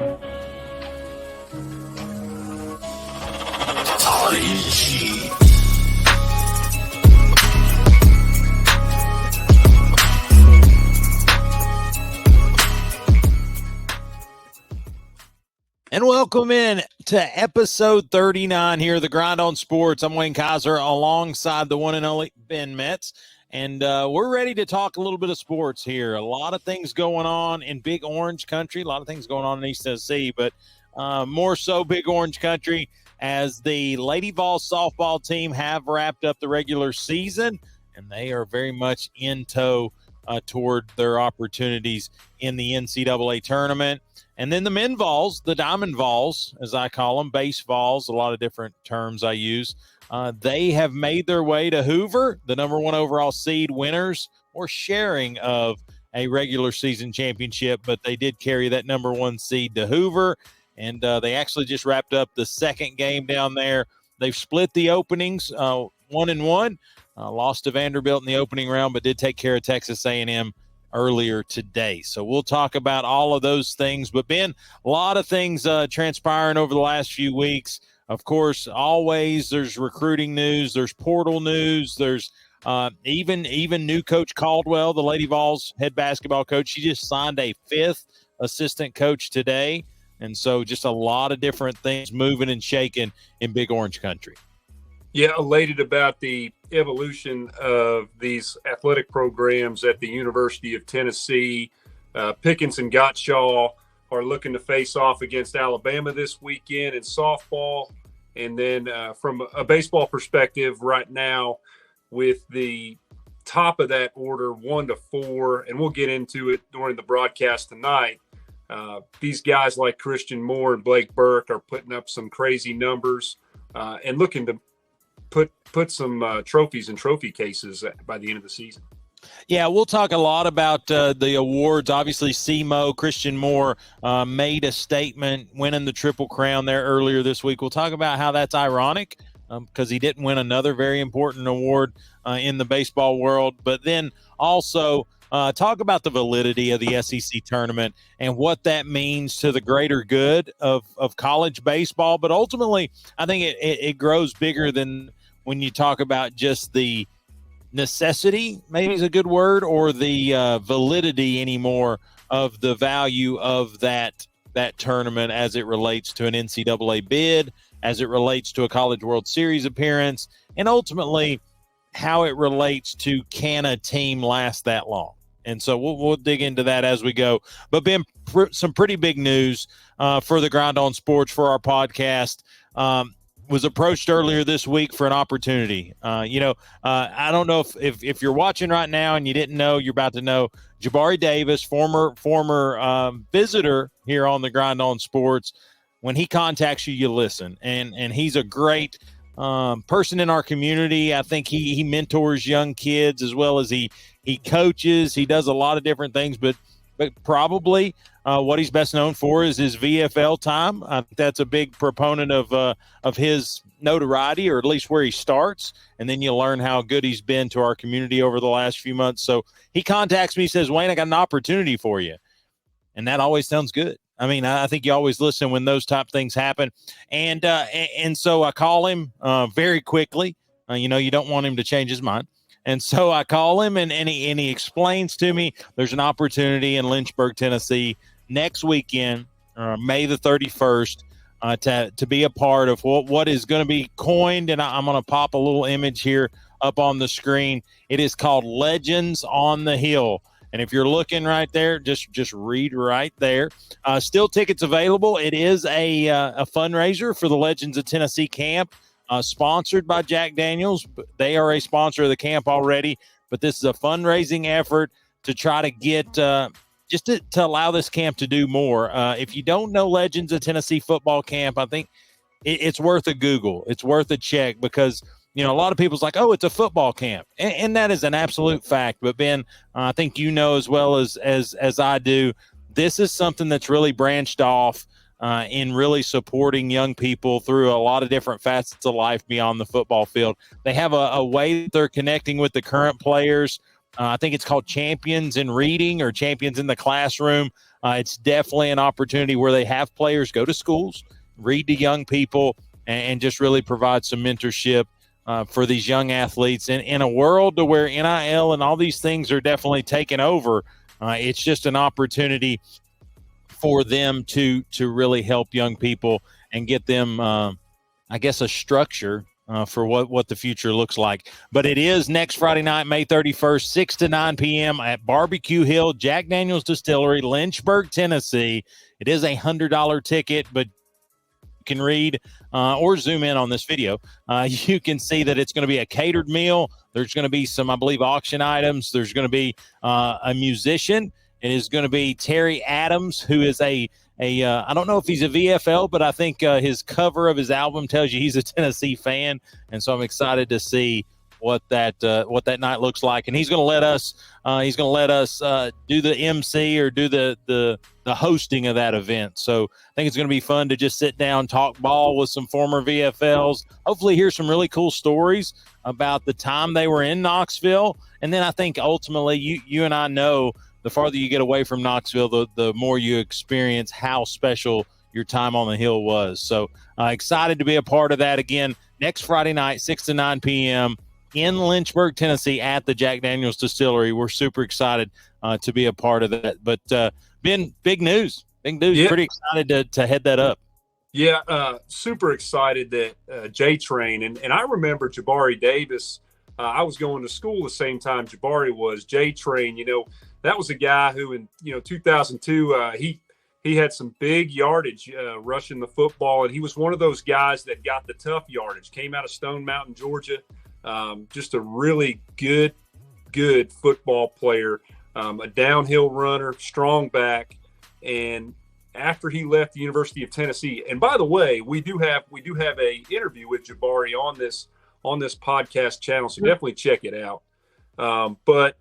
And welcome in to episode 39 here, The Grind on Sports. I'm Wayne Kaiser alongside the one and only Ben Metz. And we're ready to talk a little bit of sports here. A lot of things going on in Big Orange Country, a lot of things going on in East Tennessee, but more so Big Orange Country as the Lady Vols softball team have wrapped up the regular season, and they are very much in tow toward their opportunities in the NCAA tournament. And then the men Vols, the Diamond Vols, as I call them, base Vols, a lot of different terms I use. They have made their way to Hoover, the number one overall seed, winners or sharing of a regular season championship, but they did carry that number one seed to Hoover. And they actually just wrapped up the second game down there. They've split the openings 1-1, lost to Vanderbilt in the opening round, but did take care of Texas A&M earlier today. So we'll talk about all of those things. But, Ben, a lot of things transpiring over the last few weeks. Of course, always there's recruiting news, there's portal news, there's even new coach Caldwell, the Lady Vols head basketball coach. She just signed a 5th assistant coach today. And so just a lot of different things moving and shaking in Big Orange Country. Yeah, elated about the evolution of these athletic programs at the University of Tennessee. Pickens and Gottschall are looking to face off against Alabama this weekend in softball. And then from a baseball perspective right now, with the top of that order, 1 to 4, and we'll get into it during the broadcast tonight. These guys like Christian Moore and Blake Burke are putting up some crazy numbers and looking to put some trophies in trophy cases by the end of the season. Yeah, we'll talk a lot about the awards. Obviously, SEMO, Christian Moore, made a statement winning the Triple Crown there earlier this week. We'll talk about how that's ironic because he didn't win another very important award in the baseball world. But then also talk about the validity of the SEC tournament and what that means to the greater good of college baseball. But ultimately, I think it grows bigger than when you talk about just the necessity, maybe is a good word, or the validity anymore of the value of that tournament as it relates to an NCAA bid, as it relates to a College World Series appearance, and ultimately how it relates to can a team last that long. And so we'll dig into that as we go. But, Ben, some pretty big news for the Grind on Sports for our podcast. Was approached earlier this week for an opportunity. I don't know if you're watching right now and you didn't know, you're about to know. Jabari Davis, former visitor here on the Grind on Sports, when he contacts you, you listen. And he's a great person in our community. I think he mentors young kids as well as he coaches. He does a lot of different things, but probably what he's best known for is his VFL time. I think that's a big proponent of his notoriety, or at least where he starts. And then you learn how good he's been to our community over the last few months. So he contacts me, says, Wayne, I got an opportunity for you. And that always sounds good. I mean, I think you always listen when those type things happen. And so I call him very quickly. You don't want him to change his mind. And so I call him and he explains to me there's an opportunity in Lynchburg, Tennessee next weekend, May the 31st, to be a part of what is going to be coined. And I'm going to pop a little image here up on the screen. It is called Legends on the Hill. And if you're looking right there, just read right there. Still tickets available. It is a fundraiser for the Legends of Tennessee camp. Sponsored by Jack Daniels. They are a sponsor of the camp already, but this is a fundraising effort to try to get just to allow this camp to do more. If you don't know Legends of Tennessee football camp, I think it's worth a Google. It's worth a check because, a lot of people's like, oh, it's a football camp. And that is an absolute fact. But, Ben, I think as well as I do, this is something that's really branched off in really supporting young people through a lot of different facets of life beyond the football field. They have a way that they're connecting with the current players. I think it's called Champions in Reading or Champions in the Classroom. It's definitely an opportunity where they have players go to schools, read to young people, and just really provide some mentorship for these young athletes. And in a world to where NIL and all these things are definitely taking over, it's just an opportunity for them to really help young people and get them, I guess, a structure for what the future looks like. But it is next Friday night, May 31st, 6 to 9 p.m. at Barbecue Hill, Jack Daniel's Distillery, Lynchburg, Tennessee. It is a $100 ticket, but you can read or zoom in on this video. You can see that it's going to be a catered meal. There's going to be some, I believe, auction items. There's going to be a musician. It is going to be Terry Adams, who is I don't know if he's a VFL, but I think his cover of his album tells you he's a Tennessee fan, and so I'm excited to see what that night looks like. And he's going to let us do the MC or do the hosting of that event. So I think it's going to be fun to just sit down, talk ball with some former VFLs. Hopefully, hear some really cool stories about the time they were in Knoxville, and then I think ultimately, you and I know, the farther you get away from Knoxville, the more you experience how special your time on the Hill was. So excited to be a part of that again next Friday night, 6 to 9 p.m. in Lynchburg, Tennessee at the Jack Daniel's Distillery. We're super excited to be a part of that. But, Ben, big news. Yeah. Pretty excited to head that up. Yeah, super excited that J-Train, and I remember Jabari Davis. I was going to school the same time Jabari was. J-Train, that was a guy who in 2002 he had some big yardage rushing the football, and he was one of those guys that got the tough yardage. Came out of Stone Mountain, Georgia. Just a really good football player, a downhill runner, strong back. And after he left the University of Tennessee, and by the way, we do have a interview with Jabari on this podcast channel, so definitely check it out. But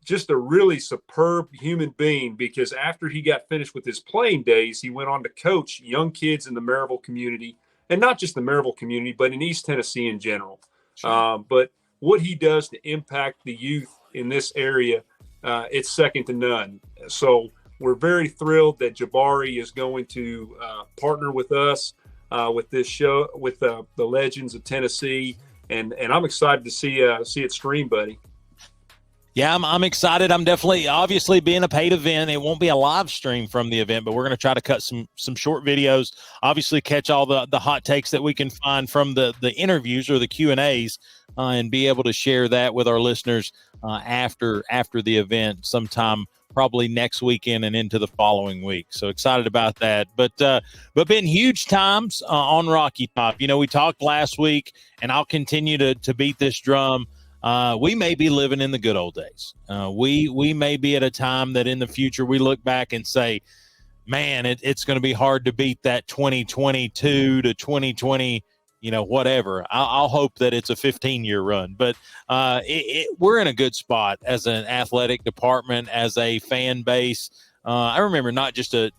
just a really superb human being, because after he got finished with his playing days, he went on to coach young kids in the Maryville community, and not just the Maryville community, but in East Tennessee in general. Sure. But what he does to impact the youth in this area, it's second to none. So we're very thrilled that Jabari is going to partner with us with this show, with the Legends of Tennessee, and I'm excited to see it stream, buddy. Yeah, I'm excited. I'm definitely, obviously, being a paid event, it won't be a live stream from the event, but we're going to try to cut some short videos, obviously catch all the hot takes that we can find from the interviews or the Q&As, and be able to share that with our listeners after the event sometime, probably next weekend and into the following week. So excited about that. But been huge times on Rocky Top. We talked last week, and I'll continue to beat this drum. We may be living in the good old days. We may be at a time that in the future we look back and say, man, it's going to be hard to beat that 2022 to 2020, whatever. I'll hope that it's a 15-year run. But we're in a good spot as an athletic department, as a fan base. I remember not just a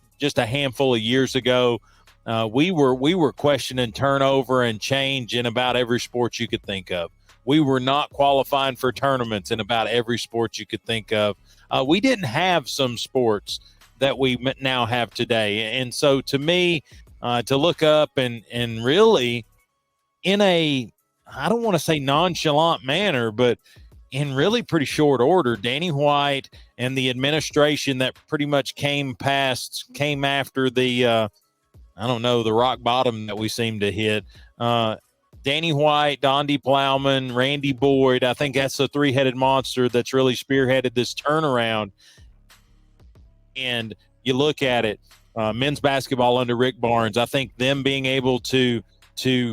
handful of years ago, we were questioning turnover and change in about every sport you could think of. We were not qualifying for tournaments in about every sport you could think of. We didn't have some sports that we now have today. And so to me, to look up and really in a, I don't want to say nonchalant manner, but in really pretty short order, Danny White and the administration that pretty much came after the, the rock bottom that we seem to hit, Danny White, Donde Plowman, Randy Boyd. I think that's a three-headed monster that's really spearheaded this turnaround. And you look at it, men's basketball under Rick Barnes. I think them being able to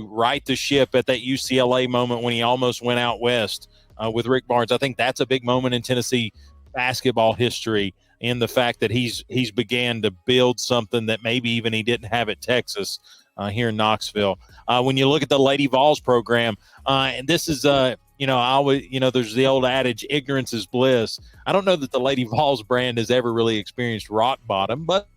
right the ship at that UCLA moment when he almost went out west with Rick Barnes. I think that's a big moment in Tennessee basketball history, in the fact that he's began to build something that maybe even he didn't have at Texas. Here in Knoxville. When you look at the Lady Vols program, and this is, there's the old adage, ignorance is bliss. I don't know that the Lady Vols brand has ever really experienced rock bottom, but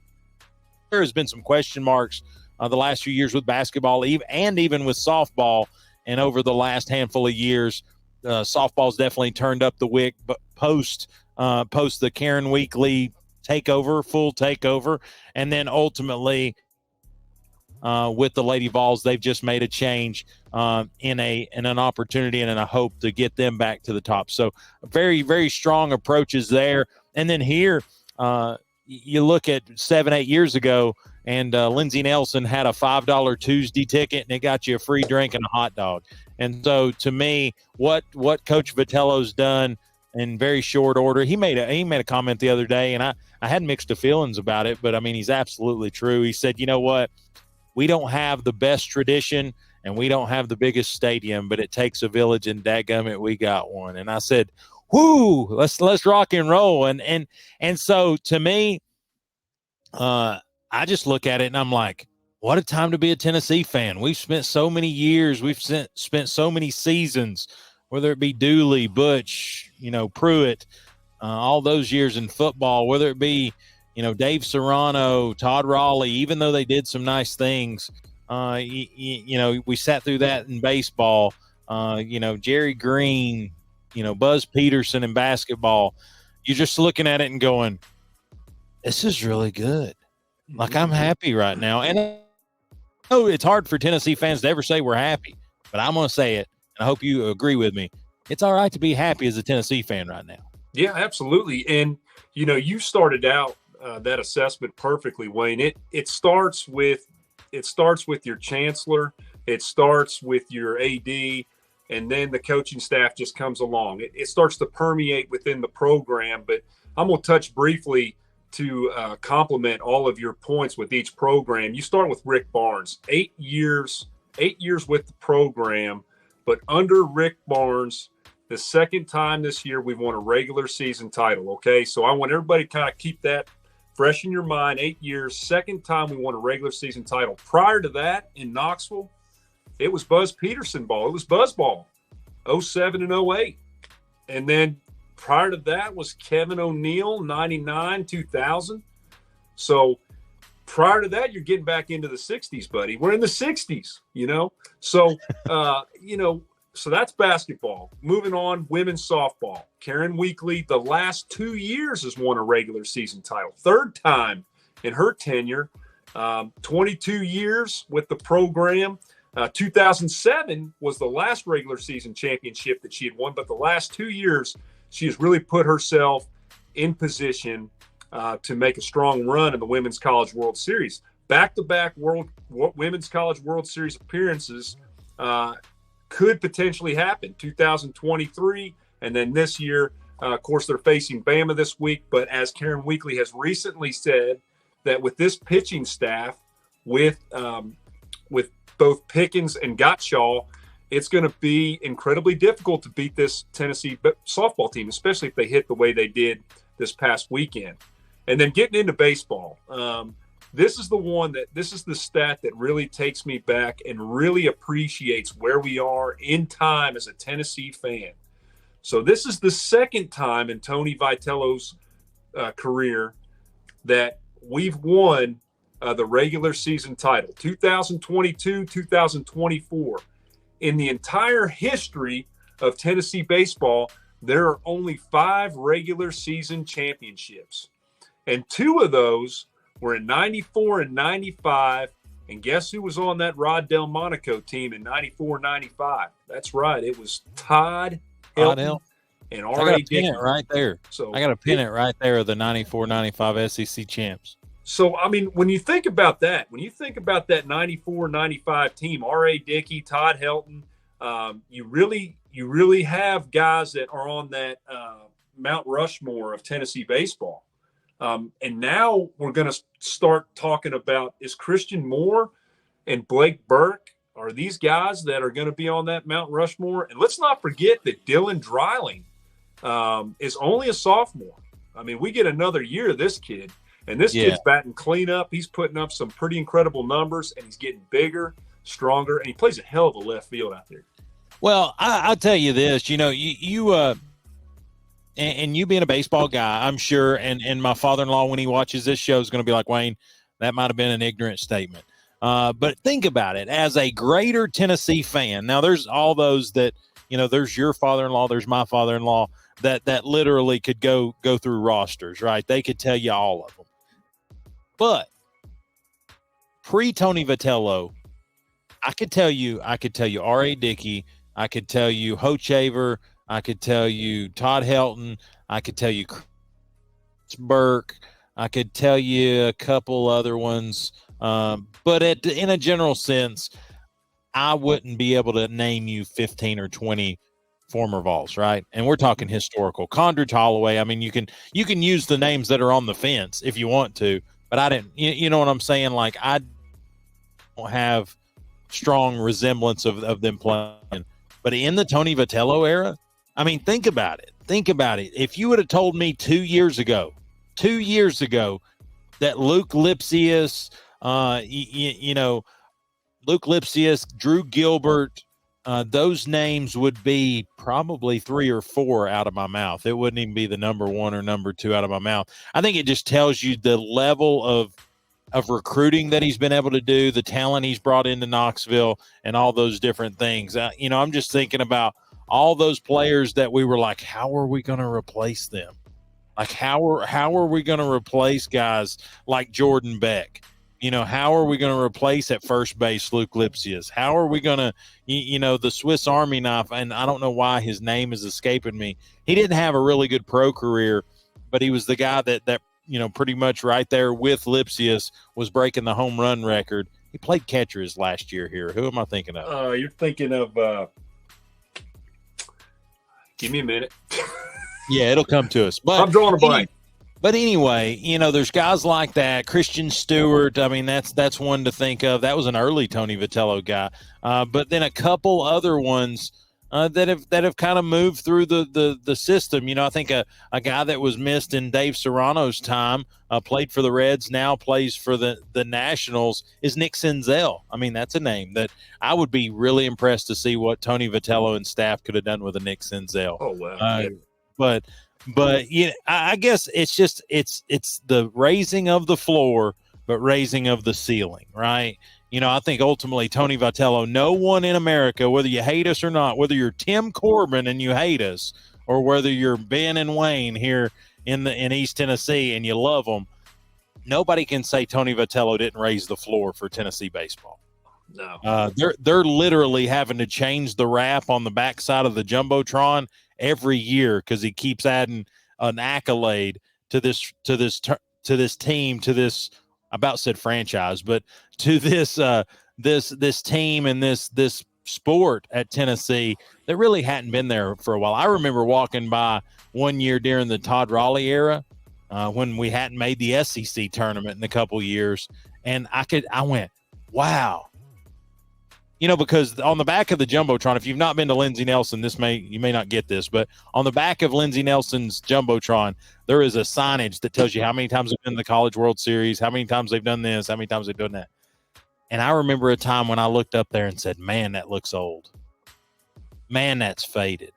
there has been some question marks the last few years with basketball, even with softball. And over the last handful of years, softball's definitely turned up the wick, but post the Karen Weekly full takeover. And then ultimately, with the Lady Vols, they've just made a change in an opportunity and in a hope to get them back to the top. So very, very strong approaches there. And then here, you look at 7-8 years ago, and Lindsey Nelson had a $5 Tuesday ticket, and it got you a free drink and a hot dog. And so, to me, what Coach Vitello's done in very short order, he made a comment the other day, and I had mixed feelings about it, but I mean, he's absolutely true. He said, you know what, we don't have the best tradition and we don't have the biggest stadium, but it takes a village, and dadgummit, we got one. And I said, whoo, let's rock and roll. And so to me, I just look at it and I'm like, what a time to be a Tennessee fan. We've spent so many years, we've spent so many seasons, whether it be Dooley, Butch, Pruitt, all those years in football, whether it be, Dave Serrano, Todd Raleigh, even though they did some nice things, we sat through that in baseball, Jerry Green, Buzz Peterson in basketball. You're just looking at it and going, this is really good. Like, I'm happy right now. And I know it's hard for Tennessee fans to ever say we're happy, but I'm going to say it, and I hope you agree with me. It's all right to be happy as a Tennessee fan right now. Yeah, absolutely. And, you started out that assessment perfectly, Wayne. It starts with your chancellor. It starts with your AD, and then the coaching staff just comes along. It starts to permeate within the program. But I'm going to touch briefly to complement all of your points with each program. You start with Rick Barnes, 8 years with the program, but under Rick Barnes, the second time this year we've won a regular season title. Okay, so I want everybody to kind of keep that fresh in your mind. 8 years, second time we won a regular season title. Prior to that, in Knoxville, it was Buzz Peterson ball. It was Buzz ball, 07 and 08. And then prior to that was Kevin O'Neill, 99, 2000. So prior to that, you're getting back into the 60s, buddy. We're in the 60s, So, so that's basketball. Moving on, women's softball. Karen Weekly, the last 2 years, has won a regular season title. Third time in her tenure. 22 years with the program. 2007 was the last regular season championship that she had won, but the last 2 years, she has really put herself in position to make a strong run in the Women's College World Series. Back-to-back Women's College World Series appearances could potentially happen. 2023, and then this year, of course, they're facing Bama this week. But as Karen Weekly has recently said, that with this pitching staff, with both Pickens and Gottschall, it's going to be incredibly difficult to beat this Tennessee softball team, especially if they hit the way they did this past weekend. And then getting into baseball, this is the stat that really takes me back and really appreciates where we are in time as a Tennessee fan. So this is the second time in Tony Vitello's career that we've won the regular season title, 2022, 2024. In the entire history of Tennessee baseball, there are only 5 regular season championships. And 2 of those were in 94 and 95. And guess who was on that Rod Delmonico team in 94-95? That's right. It was Todd Helton and R.A. I got to pin Dickey. it right there. So I got to pin it right there of the 94-95 SEC champs. So, I mean, when you think about that 94-95 team, R.A. Dickey, Todd Helton, you really have guys that are on that Mount Rushmore of Tennessee baseball. And now we're going to start talking about, is Christian Moore and Blake Burke, are these guys that are going to be on that Mount Rushmore? And let's not forget that Dylan Dreiling is only a sophomore. I mean, we get another year of this kid. And this kid's batting cleanup. He's putting up some pretty incredible numbers, and he's getting bigger, stronger, and he plays a hell of a left field out there. Well, I'll tell you this, and you being a baseball guy, I'm sure, and my father-in-law, when he watches this show, is going to be like, Wayne, that might have been an ignorant statement. But think about it. As a greater Tennessee fan, now there's all those that, there's your father-in-law, there's my father-in-law that literally could go through rosters, right? They could tell you all of them. But pre-Tony Vitello, I could tell you R.A. Dickey, I could tell you Hochaver, I could tell you Todd Helton, I could tell you Chris Burke, I could tell you a couple other ones. But in a general sense, I wouldn't be able to name you 15 or 20 former Vols, right? And we're talking historical. Condredge Holloway, I mean, you can use the names that are on the fence if you want to, but I didn't, you know what I'm saying? Like, I don't have strong resemblance of them playing. But in the Tony Vitello era, I mean, think about it. If you would have told me 2 years ago that Luke Lipsius, Luke Lipsius, Drew Gilbert, those names would be probably 3 or 4 out of my mouth. It wouldn't even be the number 1 or number 2 out of my mouth. I think it just tells you the level of recruiting that he's been able to do, the talent he's brought into Knoxville, and all those different things. I'm just thinking about all those players that we were like, how are we going to replace them? Like, how are we going to replace guys like Jordan Beck? How are we going to replace at first base Luke Lipsius? How are we going to, the Swiss Army knife? And I don't know why his name is escaping me. He didn't have a really good pro career, but he was the guy that pretty much right there with Lipsius was breaking the home run record. He played catcher his last year here. Who am I thinking of? You're thinking of give me a minute. Yeah, it'll come to us. But I'm drawing a blank. But anyway, there's guys like that. Christian Stewart, I mean, that's one to think of. That was an early Tony Vitello guy. But then a couple other ones that have kind of moved through the system. I think a guy that was missed in Dave Serrano's time, played for the Reds, now plays for the Nationals, is Nick Senzel. I mean, that's a name that I would be really impressed to see what Tony Vitello and staff could have done with a Nick Senzel. Oh, wow. But I guess it's just it's the raising of the floor, but raising of the ceiling, right? I think ultimately Tony Vitello, no one in America, whether you hate us or not, whether you're Tim Corbin and you hate us, or whether you're Ben and Wayne here in East Tennessee and you love them, nobody can say Tony Vitello didn't raise the floor for Tennessee baseball. No, they're literally having to change the wrap on the backside of the jumbotron every year because he keeps adding an accolade to this team, to this, I about said franchise, but to this team and this sport at Tennessee that really hadn't been there for a while. I remember walking by one year during the Todd Raleigh era when we hadn't made the SEC tournament in a couple years, and I went, wow. Because on the back of the Jumbotron, if you've not been to Lindsey Nelson, you may not get this, but on the back of Lindsey Nelson's Jumbotron, there is a signage that tells you how many times they've been in the College World Series, how many times they've done this, how many times they've done that. And I remember a time when I looked up there and said, man, that looks old. Man, that's faded.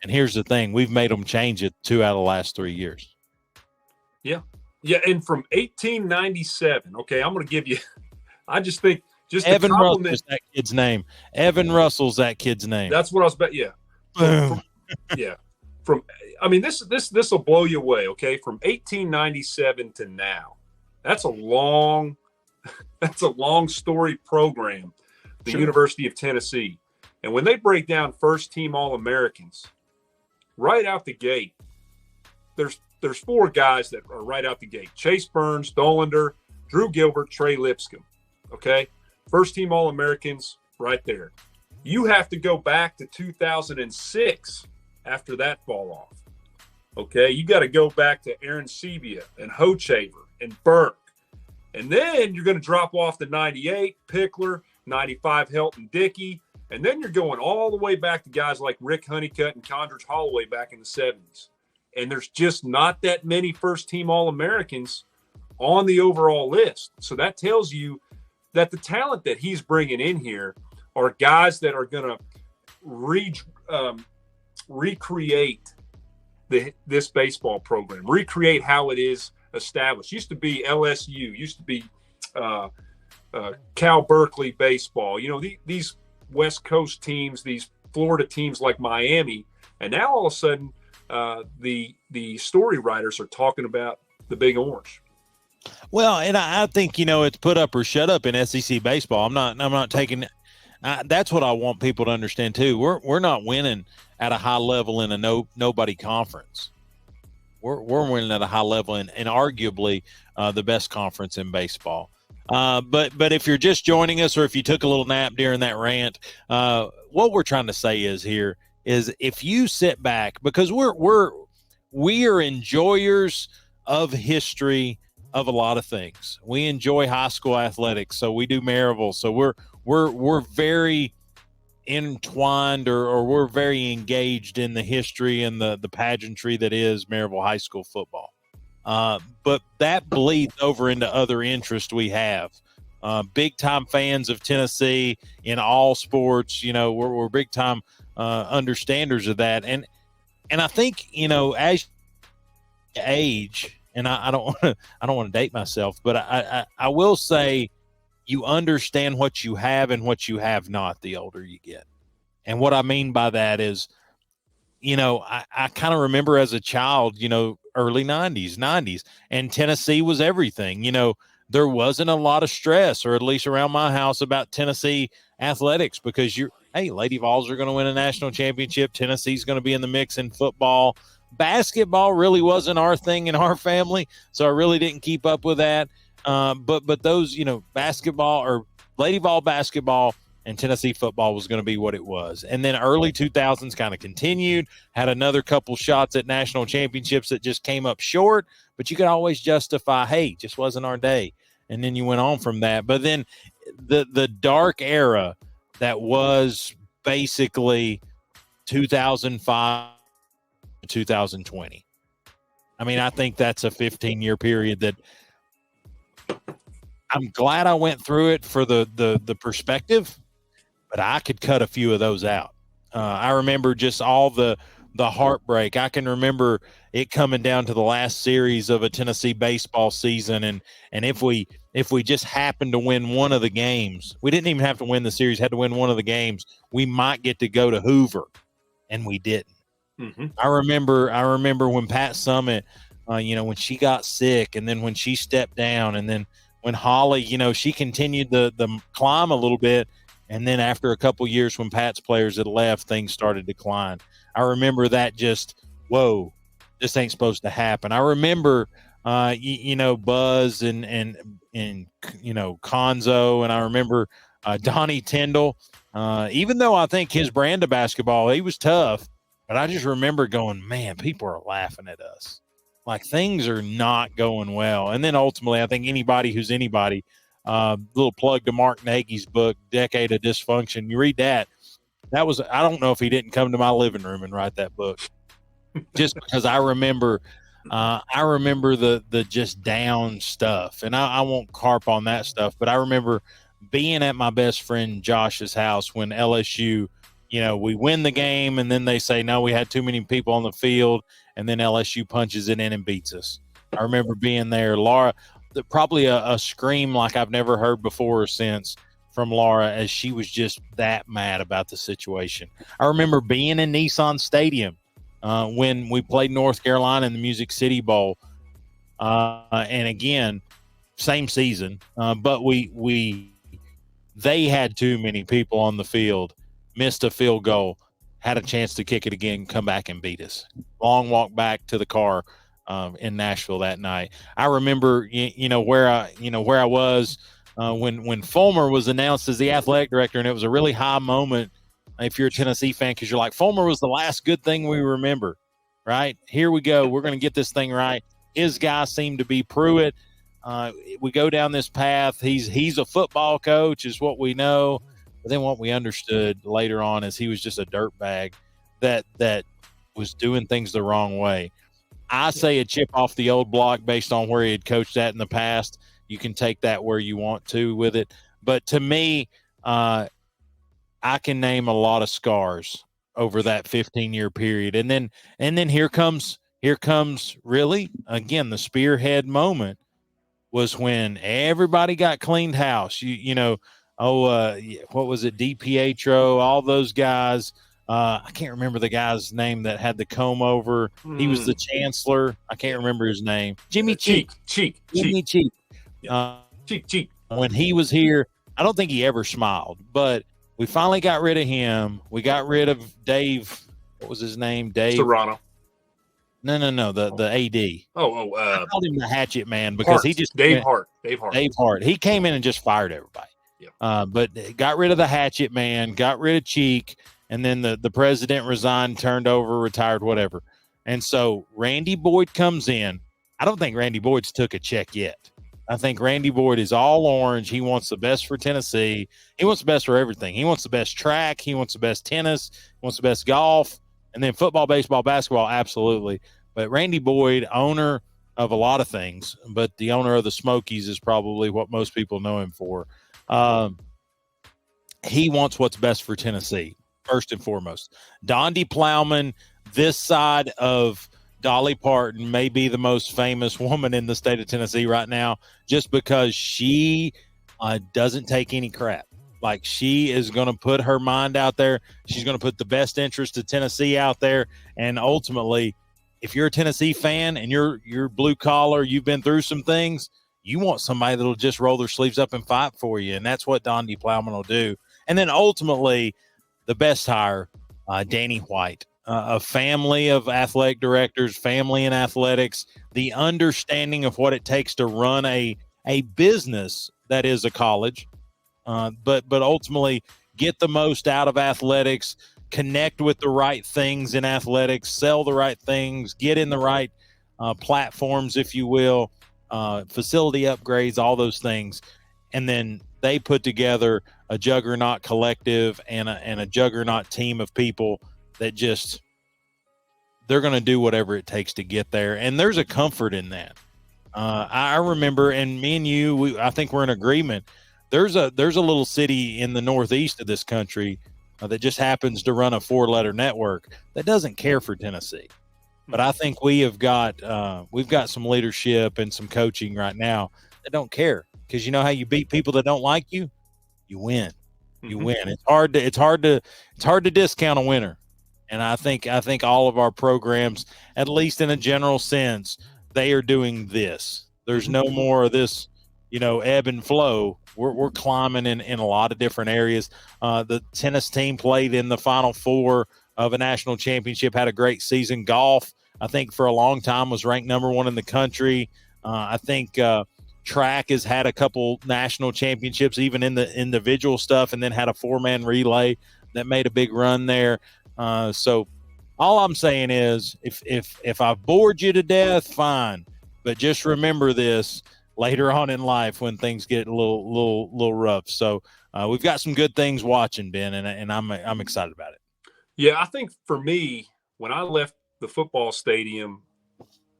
And here's the thing. We've made them change it 2 out of the last 3 years. Yeah. Yeah, and from 1897, okay, I'm going to give you – I just think – just Evan Russell's that kid's name. Evan Russell's that kid's name. That's what I was bet. Yeah. This will blow you away. Okay. From 1897 to now, that's a long story program, the Sure. University of Tennessee. And when they break down first team All-Americans right out the gate, there's 4 guys that are right out the gate: Chase Burns, Dolander, Drew Gilbert, Trey Lipscomb. Okay. First team All-Americans right there. You have to go back to 2006 after that fall off. Okay, you got to go back to Aaron Sebia and Hochaver and Burke. And then you're going to drop off to 98, Pickler, 95, Helton Dickey. And then you're going all the way back to guys like Rick Honeycutt and Condredge Holloway back in the 70s. And there's just not that many first team All-Americans on the overall list. So that tells you that the talent that he's bringing in here are guys that are going to recreate this baseball program, recreate how it is established. Used to be LSU, used to be Cal Berkeley baseball. These West Coast teams, these Florida teams like Miami. And now all of a sudden, the story writers are talking about the Big Orange. Well, and I think, it's put up or shut up in SEC baseball. I'm not taking that's what I want people to understand too. We're not winning at a high level in a nobody conference. We're winning at a high level and arguably the best conference in baseball. But if you're just joining us, or if you took a little nap during that rant, what we're trying to say is if you sit back, because we are enjoyers of history of a lot of things. We enjoy high school athletics, so we do Maryville. So we're very entwined or we're very engaged in the history and the pageantry that is Maryville High School football. But that bleeds over into other interests we have. Big time fans of Tennessee in all sports. We're big time understanders of that. And I think, as you age, and I don't want to date myself, but I will say you understand what you have and what you have not the older you get. And what I mean by that is, I kind of remember as a child, early 90s, and Tennessee was everything. There wasn't a lot of stress, or at least around my house, about Tennessee athletics, because Lady Vols are going to win a national championship. Tennessee's going to be in the mix in football. Basketball really wasn't our thing in our family, so I really didn't keep up with that. But those, basketball or Lady Vol basketball and Tennessee football was going to be what it was. And then early 2000s kind of continued, had another couple shots at national championships that just came up short, but you could always justify, hey, just wasn't our day. And then you went on from that. But then the dark era that was basically 2005 to 2020. I mean, I think that's a 15-year period that I'm glad I went through it for the perspective, but I could cut a few of those out. I remember just all the heartbreak. I can remember it coming down to the last series of a Tennessee baseball season, and if we just happened to win one of the games, we didn't even have to win the series, had to win one of the games, we might get to go to Hoover, and we didn't. Mm-hmm. I remember when Pat Summitt, when she got sick, and then when she stepped down, and then when Holly, she continued the climb a little bit. And then after a couple years when Pat's players had left, things started to decline. I remember that just, whoa, this ain't supposed to happen. I remember, Buzz and Konzo, and I remember Donnie Tyndall. Even though I think his brand of basketball, he was tough, but I just remember going, man, people are laughing at us. Like, things are not going well. And then ultimately, I think anybody who's anybody, little plug to Mark Nagy's book, Decade of Dysfunction. You read that. I don't know if he didn't come to my living room and write that book, just because I remember the just down stuff. And I won't harp on that stuff, but I remember being at my best friend Josh's house when LSU, we win the game, and then they say, no, we had too many people on the field, and then LSU punches it in and beats us. I remember being there. Laura, probably a scream like I've never heard before or since from Laura, as she was just that mad about the situation. I remember being in Nissan Stadium when we played North Carolina in the Music City Bowl. And again, same season, but they had too many people on the field, missed a field goal, had a chance to kick it again, come back and beat us. Long walk back to the car in Nashville that night. I remember, where I was when Fulmer was announced as the athletic director, and it was a really high moment if you're a Tennessee fan, because you're like, Fulmer was the last good thing we remember, right? Here we go. We're going to get this thing right. His guy seemed to be Pruitt. We go down this path. He's a football coach is what we know. But then what we understood later on is he was just a dirtbag that was doing things the wrong way. I say a chip off the old block based on where he had coached at in the past. You can take that where you want to with it. But to me, I can name a lot of scars over that 15-year period. And then here comes really, again, the spearhead moment was when everybody got cleaned house. What was it? DiPietro, all those guys I can't remember the guy's name that had the comb over. He was the chancellor. I can't remember his name. Jimmy Cheek. Jimmy Cheek. Cheek. When he was here, I don't think he ever smiled, but we finally got rid of him. We got rid of Dave. What was his name? Dave Serrano. No. The AD. I called him the Hatchet Man because he just Dave Hart. He came in and just fired everybody. Yep. But got rid of the Hatchet Man, got rid of Cheek, and then the president resigned, turned over, retired, whatever. And so Randy Boyd comes in. I don't think Randy Boyd's took a check yet. I think Randy Boyd is all orange. He wants the best for Tennessee. He wants the best for everything. He wants the best track. He wants the best tennis. He wants the best golf. And then football, baseball, basketball, absolutely. But Randy Boyd, owner of a lot of things, but the owner of the Smokies is probably what most people know him for. He wants what's best for Tennessee, first and foremost. Dondi Plowman, this side of Dolly Parton, may be the most famous woman in the state of Tennessee right now, just because she doesn't take any crap. Like, she is going to put her mind out there. She's going to put the best interest of Tennessee out there. And ultimately, if you're a Tennessee fan and you're blue collar, you've been through some things, you want somebody that'll just roll their sleeves up and fight for you. And that's what Dondi Plowman will do. And then ultimately, the best hire, Danny White, a family of athletic directors, family in athletics, the understanding of what it takes to run a business that is a college, but ultimately get the most out of athletics, connect with the right things in athletics, sell the right things, get in the right platforms, if you will, facility upgrades, all those things. And then they put together a juggernaut collective and a juggernaut team of people that just, they're going to do whatever it takes to get there. And there's a comfort in that. I remember, and me and you, I think we're in agreement. There's a little city in the northeast of this country that just happens to run a 4-letter network that doesn't care for Tennessee. But I think we've got some leadership and some coaching right now that don't care, because you know how you beat people that don't like you? You win. You win. It's hard to discount a winner. And I think all of our programs, at least in a general sense, they are doing this. There's no more of this, ebb and flow. We're climbing in a lot of different areas. The tennis team played in the Final Four of a national championship, had a great season. Golf, I think for a long time, was ranked number 1 in the country. I think track has had a couple national championships, even in the individual stuff, and then had a 4-man relay that made a big run there. So all I'm saying is, if I've bored you to death, fine. But just remember this later on in life when things get a little rough. So we've got some good things watching, Ben, and I'm excited about it. Yeah, I think for me, when I left the football stadium,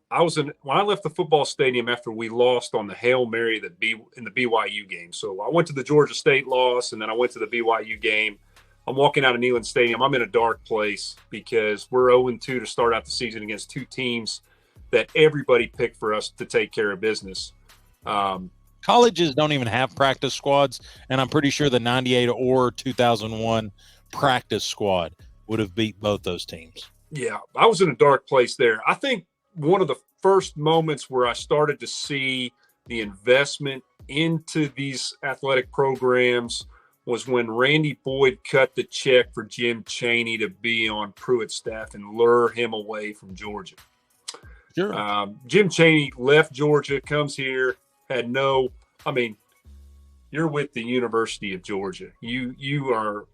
when I left the football stadium after we lost on the Hail Mary in the BYU game. So I went to the Georgia State loss, and then I went to the BYU game. I'm walking out of Neyland Stadium. I'm in a dark place because we're 0-2 to start out the season against 2 teams that everybody picked for us to take care of business. Colleges don't even have practice squads, and I'm pretty sure the 98 or 2001 practice squad would have beat both those teams. Yeah, I was in a dark place there. I think one of the first moments where I started to see the investment into these athletic programs was when Randy Boyd cut the check for Jim Chaney to be on Pruitt's staff and lure him away from Georgia. Sure. Jim Chaney left Georgia, comes here, you're with the University of Georgia. You are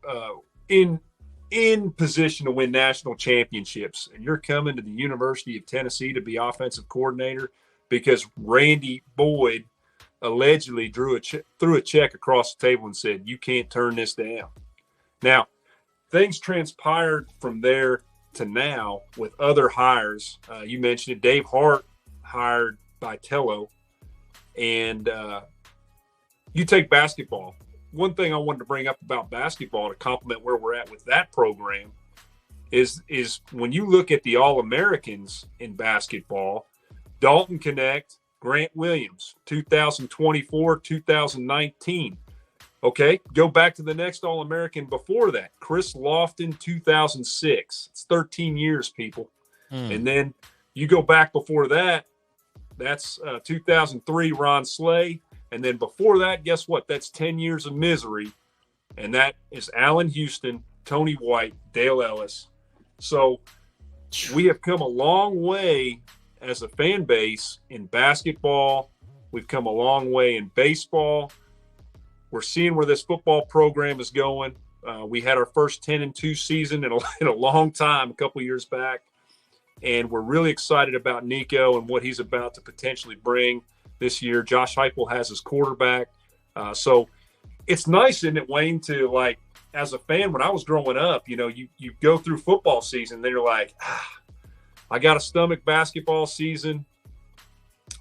in position to win national championships, and you're coming to the University of Tennessee to be offensive coordinator because Randy Boyd allegedly threw a check across the table and said, you can't turn this down. Now, things transpired from there to now with other hires. You mentioned it, Dave Hart hired by Tello, and you take basketball. One thing I wanted to bring up about basketball to complement where we're at with that program is when you look at the All-Americans in basketball, Dalton Connect, Grant Williams, 2024, 2019. Okay, go back to the next All-American before that, Chris Lofton, 2006. It's 13 years, people. And then you go back before that, that's 2003, Ron Slay. And then before that, guess what? That's 10 years of misery. And that is Allen Houston, Tony White, Dale Ellis. So we have come a long way as a fan base in basketball. We've come a long way in baseball. We're seeing where this football program is going. We had our first 10-2 season in a long time, a couple years back. And we're really excited about Nico and what he's about to potentially bring this year. Josh Heupel has his quarterback. So it's nice, isn't it, Wayne, to, like, as a fan, when I was growing up, you go through football season, then you're like, I got to stomach basketball season.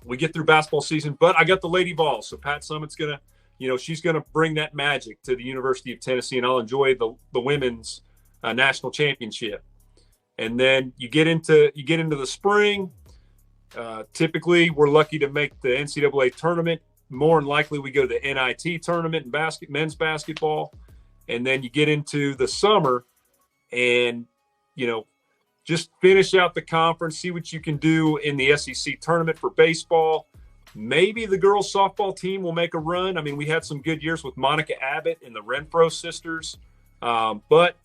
We get through basketball season, but I got the Lady Vols. So Pat Summitt's going to, she's going to bring that magic to the University of Tennessee, and I'll enjoy the women's national championship. And then you get into the spring. Typically, we're lucky to make the NCAA tournament. More than likely, we go to the NIT tournament in men's basketball. And then you get into the summer and, just finish out the conference, see what you can do in the SEC tournament for baseball. Maybe the girls softball team will make a run. I mean, we had some good years with Monica Abbott and the Renfro sisters. But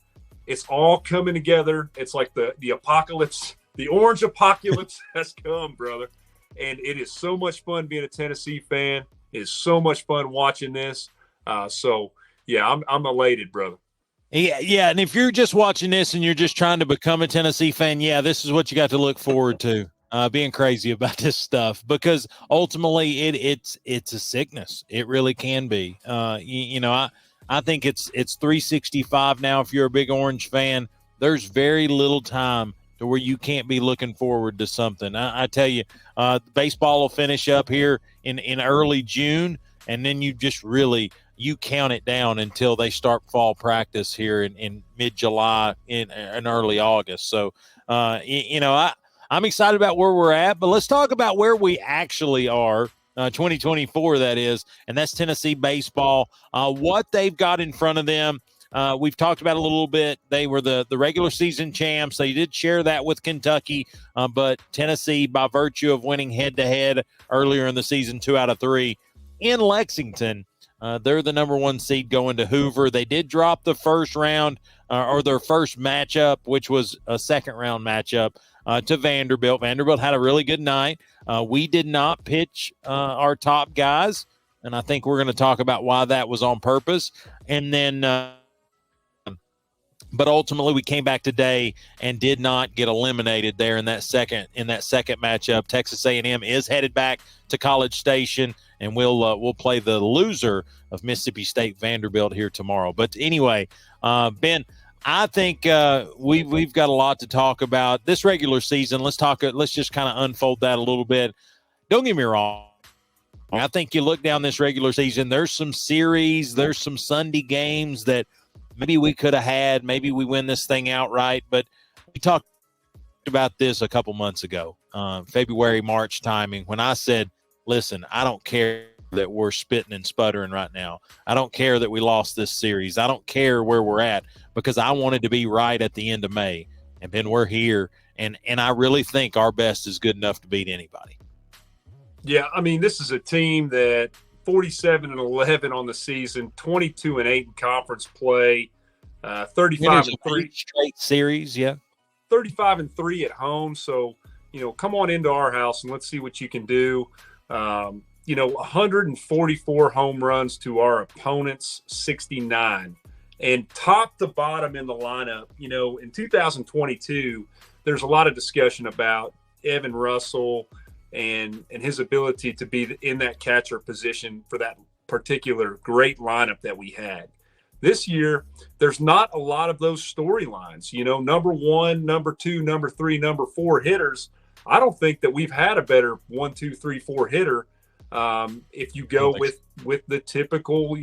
it's all coming together. It's like the apocalypse, the orange apocalypse has come, brother. And it is so much fun being a Tennessee fan. It is so much fun watching this. So, yeah, I'm elated, brother. Yeah. And if you're just watching this and you're just trying to become a Tennessee fan, this is what you got to look forward to, being crazy about this stuff, because ultimately it's a sickness. It really can be. I think it's 365 now. If you're a big Orange fan, there's very little time to where you can't be looking forward to something. I tell you, baseball will finish up here in early June, and then you just really – you count it down until they start fall practice here in mid-July in early August. So, I'm excited about where we're at, but let's talk about where we actually are, 2024, that is, and that's Tennessee baseball, what they've got in front of them. We've talked about it a little bit. They were the regular season champs. They did share that with Kentucky, but Tennessee, by virtue of winning head-to-head earlier in the season, 2 out of 3 in Lexington, they're the number 1 seed going to Hoover. They did drop the first round or their first matchup, which was a second-round matchup, to Vanderbilt. Vanderbilt had a really good night. We did not pitch our top guys, and I think we're going to talk about why that was on purpose. And then but ultimately we came back today and did not get eliminated there in that second matchup. Texas A&M is headed back to College Station, and we'll play the loser of Mississippi State Vanderbilt here tomorrow. But anyway, Ben, I think we've got a lot to talk about this regular season. Let's just kind of unfold that a little bit. Don't get me wrong. I think you look down this regular season, there's some series, there's some Sunday games that maybe we could have had. Maybe we win this thing outright. But we talked about this a couple months ago, February, March timing, when I said, listen, I don't care that we're spitting and sputtering right now. I don't care that we lost this series. I don't care where we're at, because I wanted to be right at the end of May. And then we're here. And I really think our best is good enough to beat anybody. Yeah, I mean, this is a team that 47-11 on the season, 22-8 in conference play, 35-3 straight series. Yeah, 35-3 at home. So, come on into our house and let's see what you can do. 144 home runs to our opponents, 69, and top to bottom in the lineup. In 2022, there's a lot of discussion about Evan Russell and his ability to be in that catcher position for that particular great lineup that we had. This year, there's not a lot of those storylines. Number 1, number 2, number 3, number 4 hitters. I don't think that we've had a better 1, 2, 3, 4 hitter. If you go with the typical,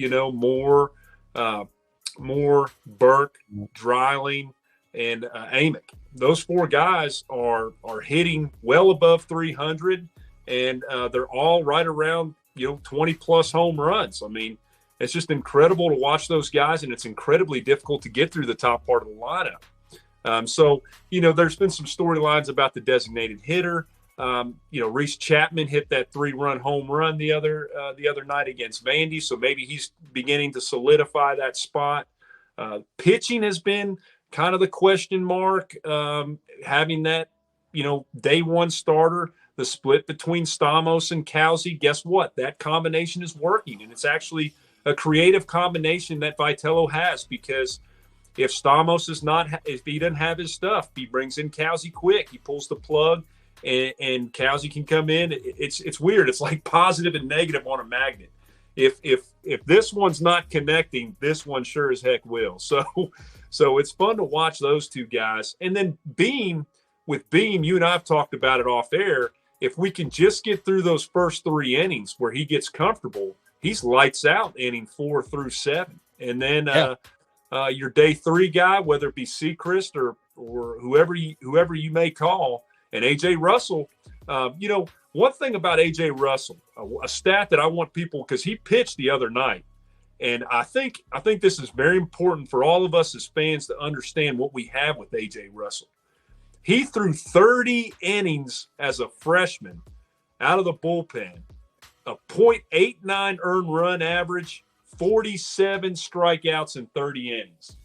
Moore, Burke, Dreiling, and Amick. Those 4 guys are hitting well above 300, and they're all right around 20 plus home runs. I mean, It's just incredible to watch those guys, and it's incredibly difficult to get through the top part of the lineup. So, there's been some storylines about the designated hitter. Reese Chapman hit that 3-run home run the other night against Vandy, so maybe he's beginning to solidify that spot. Pitching has been kind of the question mark. Having that, day one starter, the split between Stamos and Cowsey, guess what? That combination is working, and it's actually a creative combination that Vitello has, because if Stamos if he doesn't have his stuff, he brings in Cowsey quick. He pulls the plug, and Cowsey can come in. It's weird. It's like positive and negative on a magnet. If this one's not connecting, this one sure as heck will. So it's fun to watch those two guys. And then Beam, you and I have talked about it off air. If we can just get through those first 3 innings where he gets comfortable, he's lights out inning 4 through 7. And then your day 3 guy, whether it be Sechrist or whoever you may call, and A.J. Russell, one thing about A.J. Russell, a stat that I want people, because he pitched the other night, and I think this is very important for all of us as fans to understand what we have with A.J. Russell. He threw 30 innings as a freshman out of the bullpen, a .89 earned run average, 47 strikeouts in 30 innings.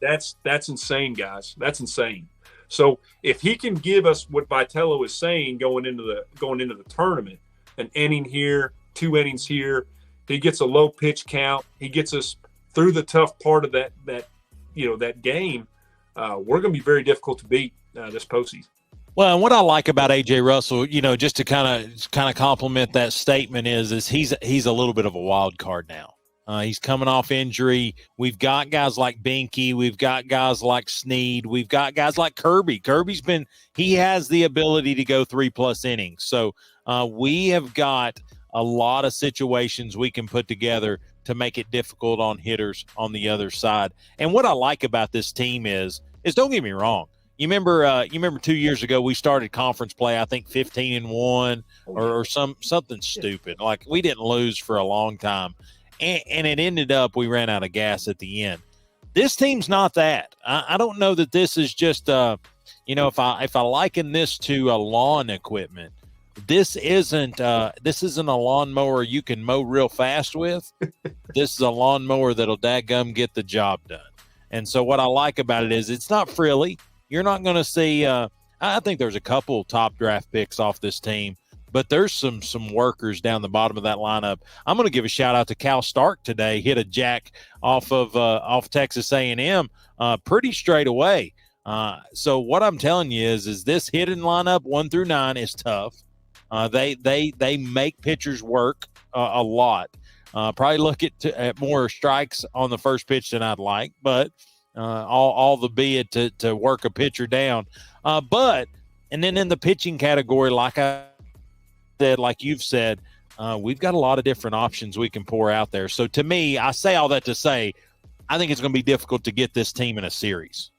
That's insane, guys. That's insane. So if he can give us what Vitello is saying going into the tournament, an inning here, 2 innings here, he gets a low pitch count, he gets us through the tough part of that game, we're going to be very difficult to beat this postseason. Well, and what I like about A.J. Russell, just to kind of compliment that statement is he's a little bit of a wild card now. He's coming off injury. We've got guys like Binky. We've got guys like Snead. We've got guys like Kirby. He has the ability to go 3+ innings. So we have got a lot of situations we can put together to make it difficult on hitters on the other side. And what I like about this team is don't get me wrong. You remember 2 years ago we started conference play, I think 15-1 or something stupid. Like we didn't lose for a long time. And it ended up we ran out of gas at the end. This team's not that. I don't know that this is just if I liken this to a lawn equipment, this isn't a lawnmower you can mow real fast with. This is a lawnmower that'll dadgum get the job done. And so what I like about it is it's not frilly. You're not going to see I think there's a couple top draft picks off this team, but there's some workers down the bottom of that lineup. I'm going to give a shout out to Cal Stark today. Hit a jack off Texas A&M pretty straight away. So what I'm telling you is this hitting lineup 1 through 9 is tough. They make pitchers work a lot. Probably look at more strikes on the first pitch than I'd like, but all the be it to work a pitcher down. And then in the pitching category, like you've said, we've got a lot of different options we can pour out there. So to me, I say all that to say, I think it's going to be difficult to get this team in a series.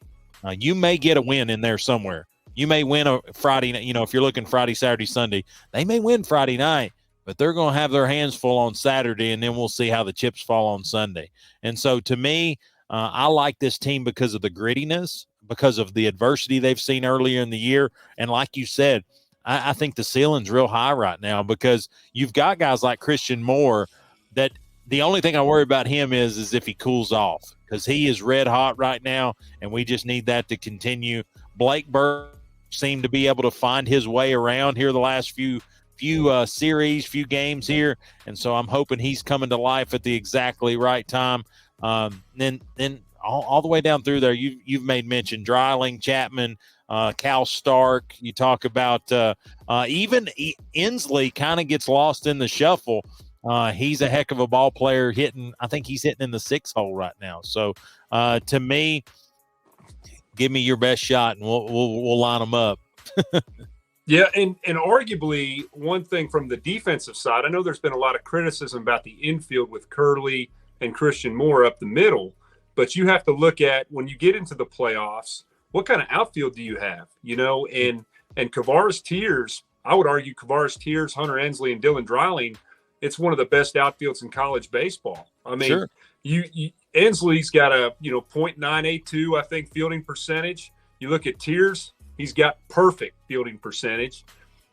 You may get a win in there somewhere. You may win a Friday, if you're looking Friday, Saturday, Sunday, they may win Friday night, but they're going to have their hands full on Saturday, and then we'll see how the chips fall on Sunday. And so to me, I like this team because of the grittiness, because of the adversity they've seen earlier in the year. And like you said, I think the ceiling's real high right now because you've got guys like Christian Moore that the only thing I worry about him is if he cools off because he is red hot right now, and we just need that to continue. Blake Burke seemed to be able to find his way around here the last few series, few games here, and so I'm hoping he's coming to life at the exactly right time. Then all the way down through there, you've made mention Dreiling, Chapman, Cal Stark. You talk about even Inslee kind of gets lost in the shuffle. He's a heck of a ball player I think he's hitting in the 6 hole right now. So to me, give me your best shot and we'll line them up. Yeah, and arguably one thing from the defensive side, I know there's been a lot of criticism about the infield with Curley and Christian Moore up the middle, but you have to look at when you get into the playoffs, what kind of outfield do you have? And Kavares Tears, I would argue Kavares Tears, Hunter Ensley, and Dylan Dreiling it's one of the best outfields in college baseball. I mean, Sure. Ensley's got a .982, I think, fielding percentage. You look at Tiers, he's got perfect fielding percentage.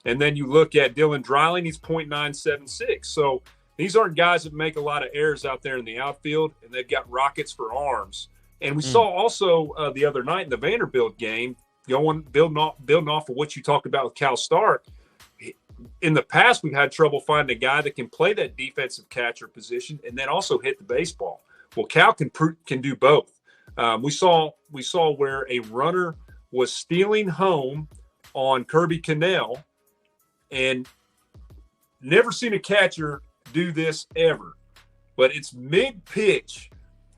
And then you look at Dylan Dreiling, he's .976. So these aren't guys that make a lot of errors out there in the outfield, and they've got rockets for arms. And we saw also the other night in the Vanderbilt game, building off of what you talked about with Cal Stark. In the past, we've had trouble finding a guy that can play that defensive catcher position and then also hit the baseball. Well, Cal can do both. We saw where a runner was stealing home on Kirby Cannell, and never seen a catcher do this ever. But it's mid-pitch,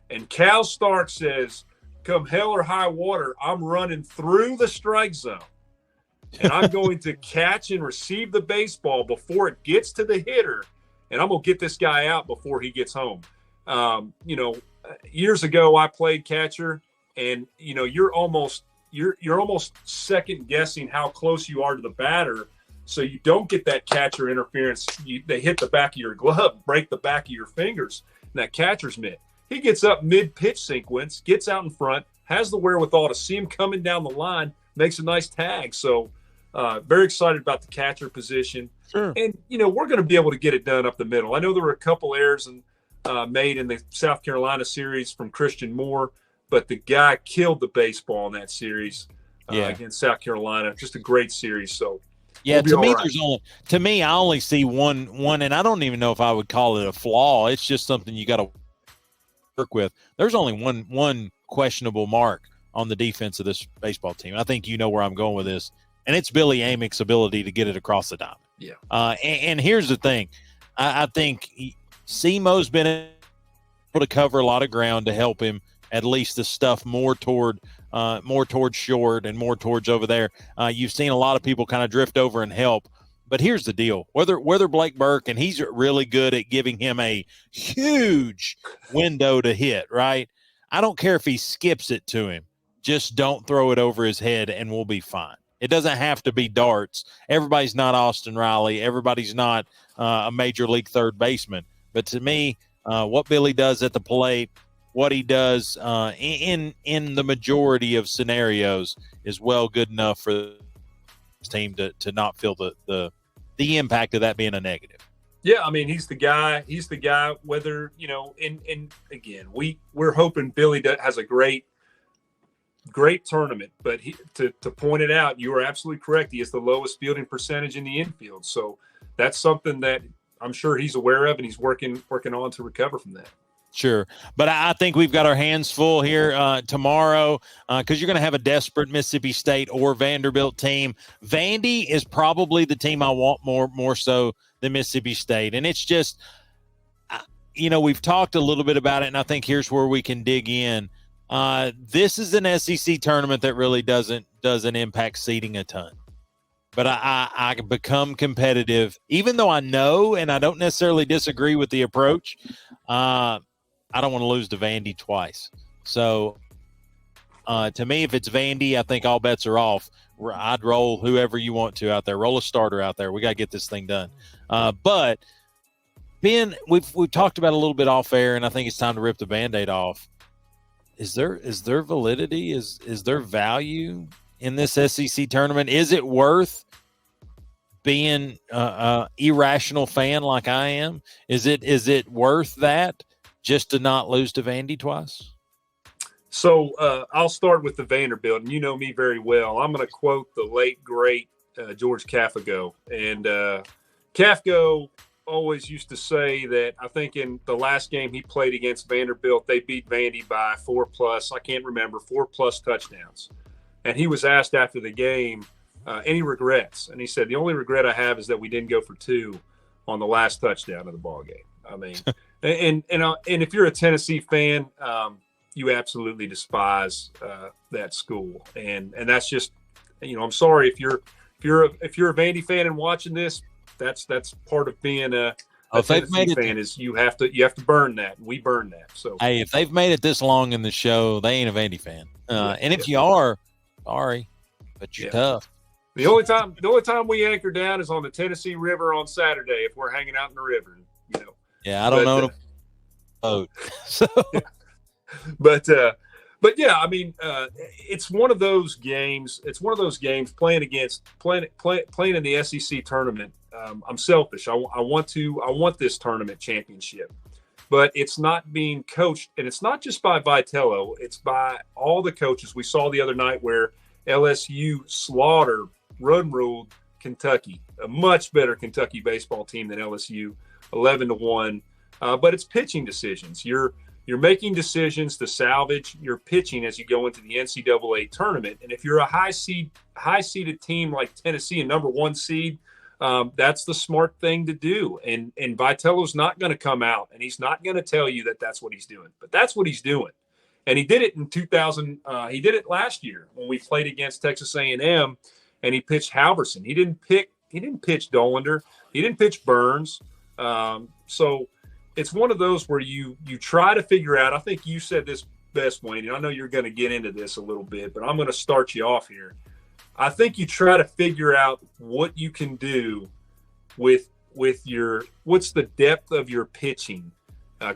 and Cal Stark says, come hell or high water, I'm running through the strike zone. And I'm going to catch and receive the baseball before it gets to the hitter, and I'm going to get this guy out before he gets home. Years ago, I played catcher, and you're almost second guessing how close you are to the batter, so you don't get that catcher interference. They hit the back of your glove, break the back of your fingers, and that catcher's mitt. He gets up mid-pitch sequence, gets out in front, has the wherewithal to see him coming down the line, makes a nice tag. So very excited about the catcher position. Sure. And, we're going to be able to get it done up the middle. I know there were a couple errors made in the South Carolina series from Christian Moore, but the guy killed the baseball in that series against South Carolina. Just a great series. So, yeah, we'll to me, I only see one, and I don't even know if I would call it a flaw. It's just something you got to work with. There's only one questionable mark on the defense of this baseball team. I think you know where I'm going with this, and it's Billy Amick's ability to get it across the diamond. Yeah. And here's the thing. I think Semo's been able to cover a lot of ground to help him at least the stuff more towards short and more towards over there. You've seen a lot of people kind of drift over and help. But here's the deal. Whether Blake Burke, and he's really good at giving him a huge window to hit, right? I don't care if he skips it to him. Just don't throw it over his head and we'll be fine. It doesn't have to be darts. Everybody's not Austin Riley. Everybody's not a major league third baseman. But to me, what Billy does at the plate, what he does in the majority of scenarios is well good enough for the team to not feel the impact of that being a negative. Yeah, I mean, he's the guy. He's the guy. Whether and again, we're hoping Billy has a great tournament. But to point it out, you are absolutely correct. He has the lowest fielding percentage in the infield. So that's something that I'm sure he's aware of, and he's working on to recover from that. Sure. But I think we've got our hands full here tomorrow because you're going to have a desperate Mississippi State or Vanderbilt team. Vandy is probably the team I want more so than Mississippi State. And it's just, we've talked a little bit about it, and I think here's where we can dig in. This is an SEC tournament that really doesn't impact seeding a ton. But I become competitive, even though I know and I don't necessarily disagree with the approach. I don't want to lose to Vandy twice. So to me, if it's Vandy, I think all bets are off. I'd roll whoever you want to out there. Roll a starter out there. We got to get this thing done. But Ben, we've talked about it a little bit off air, and I think it's time to rip the Band-Aid off. Is there validity? Is there value in this SEC tournament? Is it worth being an irrational fan like I am? Is it worth that just to not lose to Vandy twice? So I'll start with the Vanderbilt, and you know me very well. I'm going to quote the late, great George Cafego. And Cafego always used to say that, I think in the last game he played against Vanderbilt, they beat Vandy by 4+ touchdowns. And he was asked after the game, any regrets? And he said, the only regret I have is that we didn't go for 2 on the last touchdown of the ball game. I mean, and if you're a Tennessee fan, you absolutely despise that school, and that's just, I'm sorry if you're a Vandy fan and watching this. That's part of being a Tennessee fan is you have to burn that. We burn that. So hey, if they've made it this long in the show, they ain't a Vandy fan. And if you are, sorry, but you're tough. The only time we anchor down is on the Tennessee River on Saturday if we're hanging out in the river. Yeah, I don't know. Vote. So, but yeah, I mean, it's one of those games. It's one of those games playing in the SEC tournament. I'm selfish. I want this tournament championship, but it's not being coached, and it's not just by Vitello. It's by all the coaches. We saw the other night where LSU run ruled Kentucky, a much better Kentucky baseball team than LSU, 11-1. But it's pitching decisions. You're making decisions to salvage your pitching as you go into the NCAA tournament. And if you're a high seeded team like Tennessee, a number 1 seed, that's the smart thing to do. And Vitello's not going to come out and he's not going to tell you that that's what he's doing, but that's what he's doing. And he did it in 2000. He did it last year when we played against Texas A&M, and he pitched Halverson. He didn't pitch Dollander. He didn't pitch Burns. So it's one of those where you try to figure out. I think you said this best, Wayne, and I know you're going to get into this a little bit, but I'm going to start you off here. I think you try to figure out what you can do with what's the depth of your pitching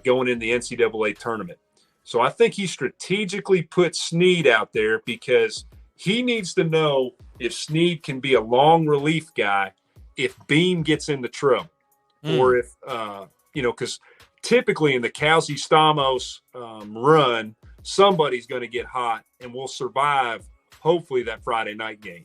going in the NCAA tournament. So I think he strategically put Snead out there because he needs to know if Snead can be a long relief guy if Beam gets into trouble, or if because typically in the Kelsey Stamos run, somebody's going to get hot and will survive, hopefully, that Friday night game.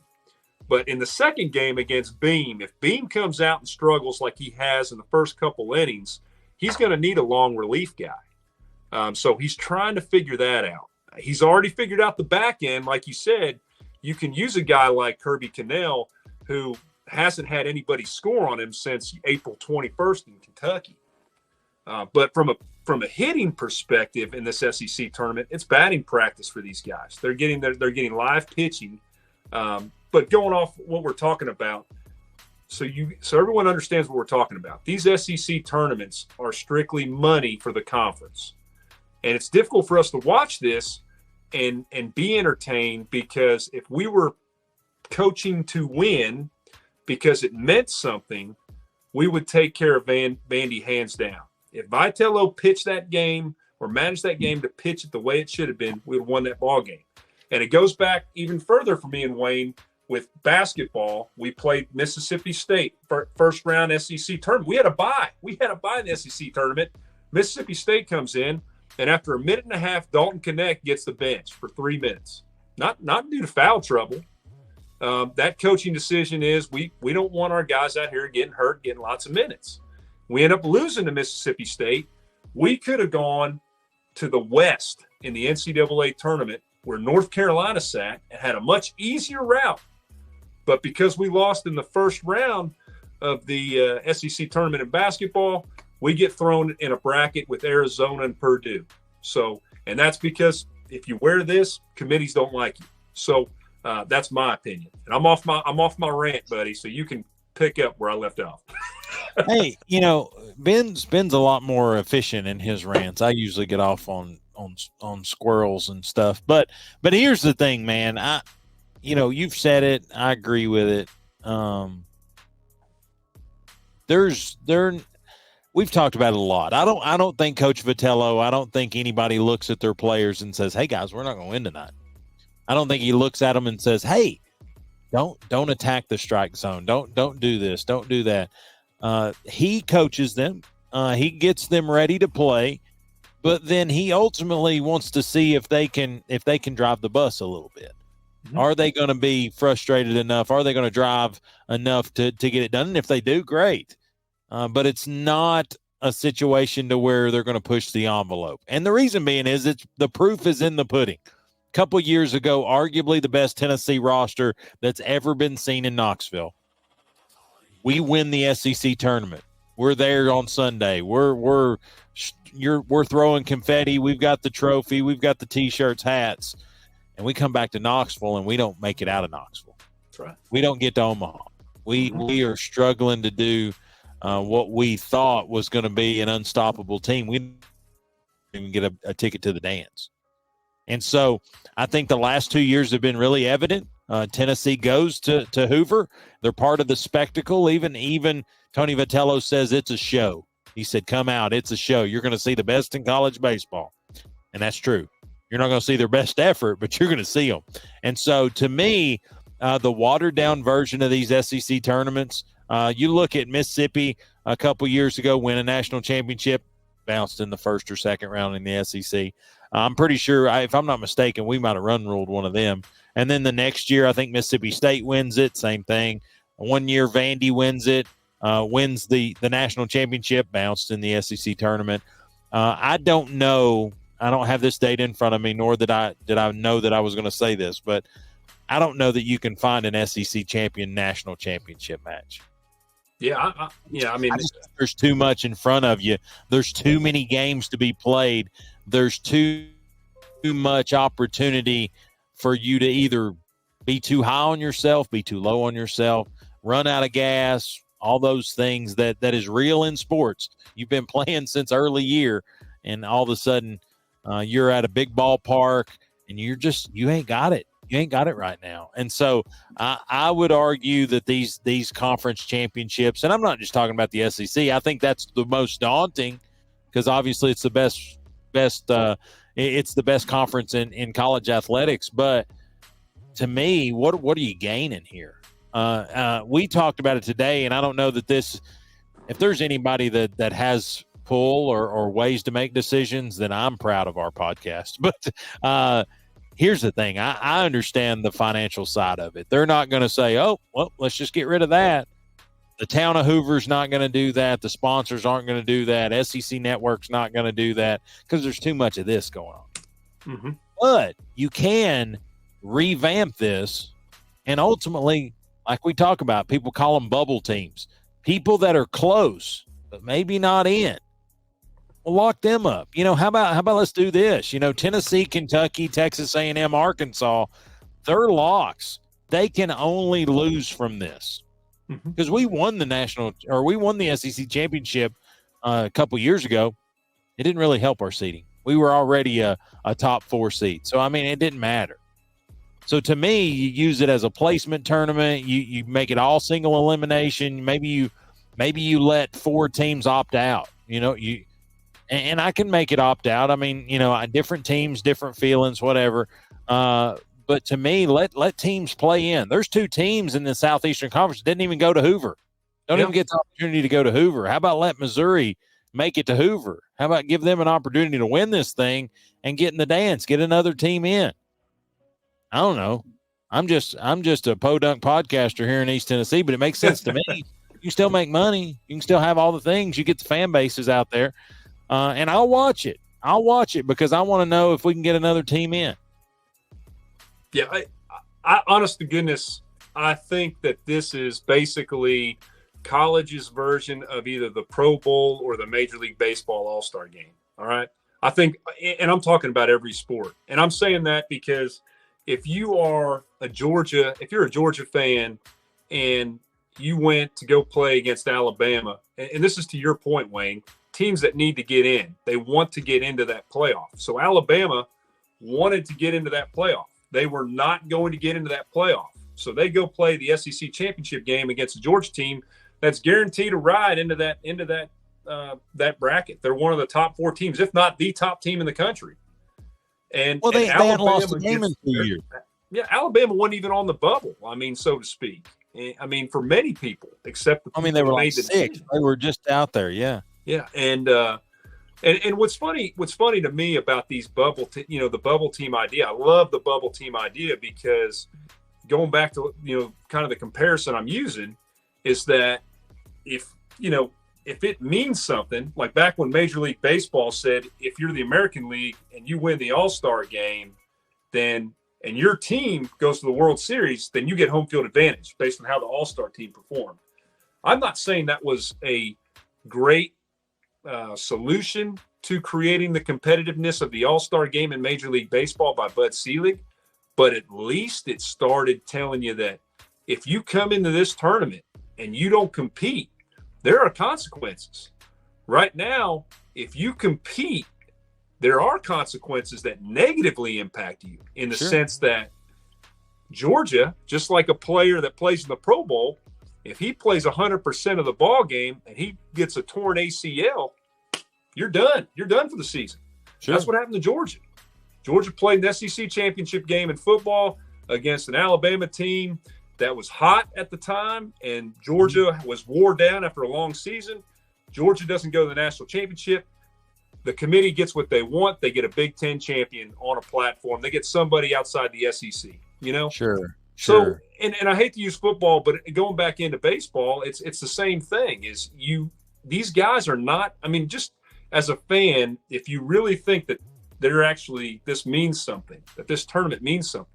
But in the second game against Beam, if Beam comes out and struggles like he has in the first couple innings, he's going to need a long relief guy. So he's trying to figure that out. He's already figured out the back end. Like you said, you can use a guy like Kirby Cannell, who hasn't had anybody score on him since April 21st in Kentucky. But from a hitting perspective in this SEC tournament, it's batting practice for these guys. They're getting live pitching. But going off what we're talking about, so everyone understands what we're talking about. These SEC tournaments are strictly money for the conference, and it's difficult for us to watch this and be entertained, because if we were coaching to win because it meant something, we would take care of Vandy hands down. If Vitello pitched that game or managed that game to pitch it the way it should have been, we'd have won that ball game. And it goes back even further for me and Wayne with basketball. We played Mississippi State first round SEC tournament. We had a bye. We had a bye in the SEC tournament. Mississippi State comes in, and after a minute and a half, Dalton Knecht gets the bench for 3 minutes. Not due to foul trouble. That coaching decision is we don't want our guys out here getting hurt, getting lots of minutes. We end up losing to Mississippi State. We could have gone to the West in the NCAA tournament where North Carolina sat and had a much easier route. But because we lost in the first round of the SEC tournament in basketball, we get thrown in a bracket with Arizona and Purdue. So, and that's because if you wear this, committees don't like you. So that's my opinion. And I'm off my rant, buddy. So you can pick up where I left off. Hey, Ben's a lot more efficient in his rants. I usually get off on squirrels and stuff. But here's the thing, man. You've said it. I agree with it. We've talked about it a lot. I don't think Coach Vitello, I don't think anybody looks at their players and says, "Hey guys, we're not going to win tonight." I don't think he looks at them and says, "Hey, don't attack the strike zone. Don't do this. Don't do that." He coaches them. He gets them ready to play, but then he ultimately wants to see if they can drive the bus a little bit. Mm-hmm. Are they going to be frustrated enough? Are they going to drive enough to get it done? And if they do, great. But it's not a situation to where they're going to push the envelope. And the reason being is the proof is in the pudding. A couple of years ago, arguably the best Tennessee roster that's ever been seen in Knoxville. We win the SEC tournament. We're there on Sunday. We're throwing confetti. We've got the trophy. We've got the T-shirts, hats, and we come back to Knoxville and we don't make it out of Knoxville. That's right. We don't get to Omaha. We are struggling to do what we thought was going to be an unstoppable team. We didn't even get a ticket to the dance. And so I think the last 2 years have been really evident. Tennessee goes to Hoover. They're part of the spectacle. Even Tony Vitello says it's a show. He said, come out. It's a show. You're going to see the best in college baseball. And that's true. You're not going to see their best effort, but you're going to see them. And so to me, the watered down version of these SEC tournaments, you look at Mississippi a couple years ago, win a national championship, bounced in the first or second round in the SEC. I'm pretty sure, if I'm not mistaken, we might have run ruled one of them. And then the next year, I think Mississippi State wins it. Same thing. 1 year, Vandy wins it, wins the national championship, bounced in the SEC tournament. I don't know. I don't have this data in front of me, nor did I know that I was going to say this, but I don't know that you can find an SEC champion national championship match. Yeah, I mean, there's too much in front of you. There's too many games to be played. There's too much opportunity for you to either be too high on yourself, be too low on yourself, run out of gas, all those things that is real in sports. You've been playing since early year, and all of a sudden you're at a big ballpark, and you ain't got it. You ain't got it right now. And so I would argue that these conference championships, and I'm not just talking about the SEC, I think that's the most daunting because obviously it's the best it's the best conference in college athletics. But to me, what are you gaining here? We talked about it today, and I don't know that if there's anybody that has pull or ways to make decisions, then I'm proud of our podcast. But here's the thing. I understand the financial side of it. They're not going to say, oh, well, let's just get rid of that. The town of Hoover's not going to do that. The sponsors aren't going to do that. SEC Network's not going to do that because there's too much of this going on. Mm-hmm. But you can revamp this, and ultimately, like we talk about, people call them bubble teams. People that are close, but maybe not in. Well, lock them up. How about let's do this? Tennessee, Kentucky, Texas A&M, Arkansas, they're locks. They can only lose from this because we won the SEC championship a couple years ago. It didn't really help our seeding. We were already a top 4 seed. So, it didn't matter. So, to me, you use it as a placement tournament. You make it all single elimination. Maybe you let 4 teams opt out. And I can make it opt out. Different teams, different feelings, whatever. But to me, let teams play in. There's 2 teams in the Southeastern Conference that didn't even go to Hoover. Don't even get the opportunity to go to Hoover. How about let Missouri make it to Hoover? How about give them an opportunity to win this thing and get in the dance, get another team in? I don't know. I'm just a podunk podcaster here in East Tennessee, but it makes sense to me. You can still make money. You can still have all the things. You get the fan bases out there. And I'll watch it. Because I want to know if we can get another team in. Yeah, I honest to goodness, I think that this is basically college's version of either the Pro Bowl or the Major League Baseball All-Star Game. All right. I think, and I'm talking about every sport. And I'm saying that because if you're a Georgia fan and you went to go play against Alabama, and this is to your point, Wayne, teams that need to get in, they want to get into that playoff. So Alabama wanted to get into that playoff. They were not going to get into that playoff. So they go play the SEC championship game against a Georgia team that's guaranteed a ride into that bracket. They're one of the top 4 teams, if not the top team in the country. And they hadn't lost a game in 2 years. Yeah, Alabama wasn't even on the bubble. So to speak. For many people, except they were like 6. They were just out there. Yeah. Yeah, and what's funny to me about these the bubble team idea, I love the bubble team idea because going back to kind of the comparison I'm using is that if it means something, like back when Major League Baseball said if you're the American League and you win the All-Star game, and your team goes to the World Series, then you get home field advantage based on how the All-Star team performed. I'm not saying that was a great solution to creating the competitiveness of the All-Star game in Major League Baseball by Bud Selig, but at least it started telling you that if you come into this tournament and you don't compete, there are consequences. Right now, if you compete, there are consequences that negatively impact you in the sense that Georgia, just like a player that plays in the Pro Bowl, If he plays 100% of the ball game and he gets a torn ACL, you're done. You're done for the season. Sure. That's what happened to Georgia. Georgia played an SEC championship game in football against an Alabama team that was hot at the time, and Georgia was wore down after a long season. Georgia doesn't go to the national championship. The committee gets what they want. They get a Big Ten champion on a platform. They get somebody outside the SEC, you know? Sure. So, and I hate to use football, but going back into baseball, it's the same thing. These guys are not, I mean, just as a fan, if you really think that this means something, that this tournament means something,